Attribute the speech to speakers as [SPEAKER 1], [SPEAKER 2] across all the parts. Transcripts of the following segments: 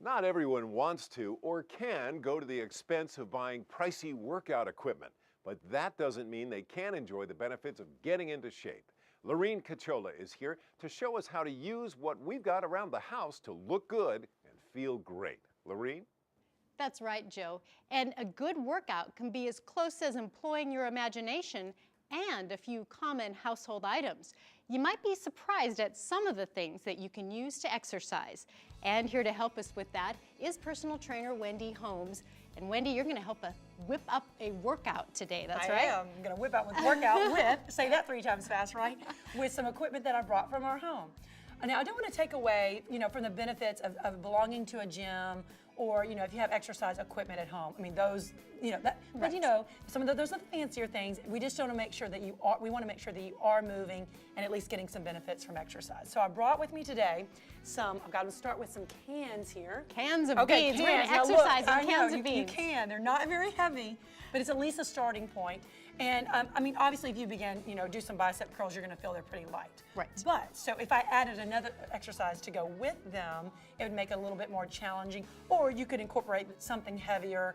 [SPEAKER 1] Not everyone wants to or can go to the expense of buying pricey workout equipment, but that doesn't mean they can't enjoy the benefits of getting into shape. Lorene Cachola is here to show us how to use what we've got around the house to look good and feel great. Lorene?
[SPEAKER 2] That's right, Joe. And a good workout can be as close as employing your imagination and a few common household items. You might be surprised at some of the things that you can use to exercise. And here to help us with that is personal trainer Wendy Holmes. And Wendy, you're going to help us whip up a workout today, that's right?
[SPEAKER 3] I am. I'm going to whip out with workout with, say that 3 times fast, right? With some equipment that I brought from our home. Now, I don't want to take away, from the benefits of belonging to a gym or, if you have exercise equipment at home. I mean, those, but some of those are the fancier things. We just want to make sure that we want to make sure that you are moving and at least getting some benefits from exercise. So I brought with me today I've got to start with some cans here.
[SPEAKER 2] Cans of beans. We're going to exercise on cans of beans.
[SPEAKER 3] You can. They're not very heavy, but it's at least a starting point. And obviously if you begin, do some bicep curls, you're going to feel they're pretty light.
[SPEAKER 2] Right.
[SPEAKER 3] But, so if I added another exercise to go with them, it would make it a little bit more challenging. Or you could incorporate something heavier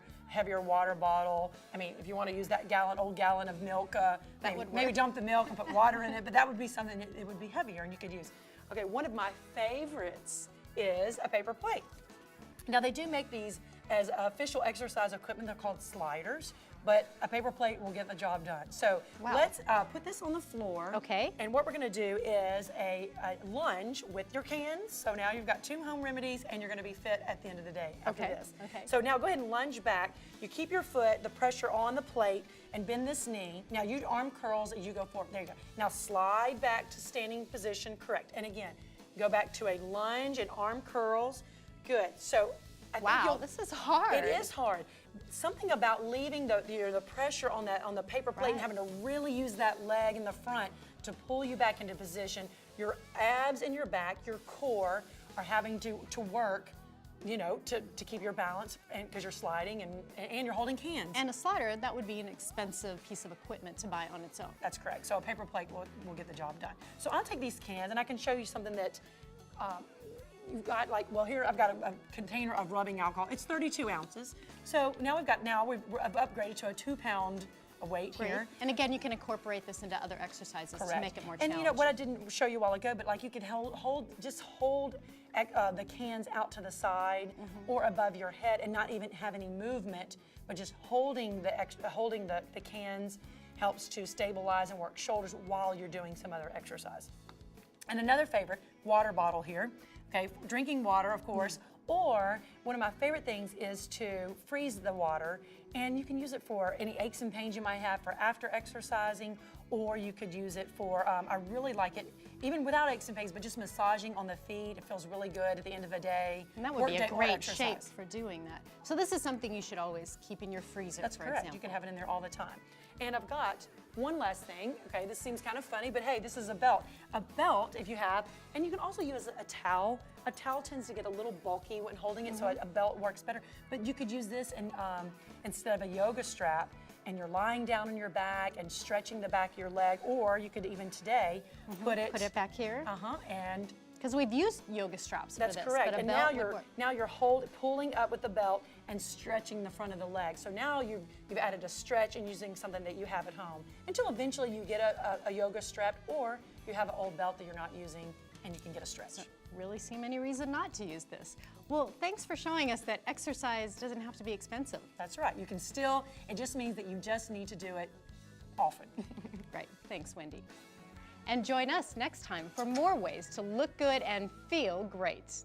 [SPEAKER 3] water bottle. I mean, if you want to use that old gallon of milk, maybe dump the milk and put water in it, but that would be something that it would be heavier and you could use. Okay, one of my favorites is a paper plate. Now they do make these as official exercise equipment. They're called sliders, but a paper plate will get the job done. So let's put this on the floor.
[SPEAKER 2] Okay.
[SPEAKER 3] And what we're going to do is a lunge with your cans. So now you've got 2 home remedies and you're going to be fit at the end of the day after this. Okay. So now go ahead and lunge back. You keep your foot, the pressure on the plate, and bend this knee. Now you arm curls as you go forward. There you go. Now slide back to standing position. Correct. And again, go back to a lunge and arm curls. Good. So
[SPEAKER 2] wow, this is hard.
[SPEAKER 3] It is hard. Something about leaving the pressure on the paper plate and having to really use that leg in the front to pull you back into position. Your abs and your back, your core are having to work, to keep your balance, and because you're sliding and you're holding cans.
[SPEAKER 2] And a slider, that would be an expensive piece of equipment to buy on its own.
[SPEAKER 3] That's correct. So a paper plate will get the job done. So I'll take these cans and I can show you something that you've got, here I've got a container of rubbing alcohol. It's 32 ounces. So now we've upgraded to a 2-pound weight here.
[SPEAKER 2] And again, you can incorporate this into other exercises to make it more challenging.
[SPEAKER 3] And what I didn't show you a while ago, but you could hold the cans out to the side or above your head and not even have any movement, but just holding the cans helps to stabilize and work shoulders while you're doing some other exercise. And another favorite, water bottle here. Okay, drinking water, of course, or one of my favorite things is to freeze the water, and you can use it for any aches and pains you might have for after exercising, or you could use it for, I really like it, even without aches and pains, but just massaging on the feet. It feels really good at the end of the day.
[SPEAKER 2] And that would be a great shape for doing that. So this is something you should always keep in your freezer,
[SPEAKER 3] That's correct.
[SPEAKER 2] Example.
[SPEAKER 3] You can have it in there all the time. And I've got one last thing. Okay, this seems kind of funny, but hey, this is a belt. A belt, if you have, and you can also use a towel. A towel tends to get a little bulky when holding it, so a belt works better. But you could use this instead of a yoga strap, and you're lying down on your back and stretching the back of your leg, or you could even today put it
[SPEAKER 2] back here.
[SPEAKER 3] And
[SPEAKER 2] because we've used yoga straps for this.
[SPEAKER 3] That's correct.
[SPEAKER 2] But
[SPEAKER 3] and now you're pulling up with the belt and stretching the front of the leg. So now you've added a stretch and using something that you have at home until eventually you get a yoga strap, or you have an old belt that you're not using and you can get a stretch.
[SPEAKER 2] Doesn't really seem any reason not to use this. Well, thanks for showing us that exercise doesn't have to be expensive.
[SPEAKER 3] That's right. You can still, it just means that you just need to do it often.
[SPEAKER 2] Right. Thanks, Wendy. And join us next time for more ways to look good and feel great.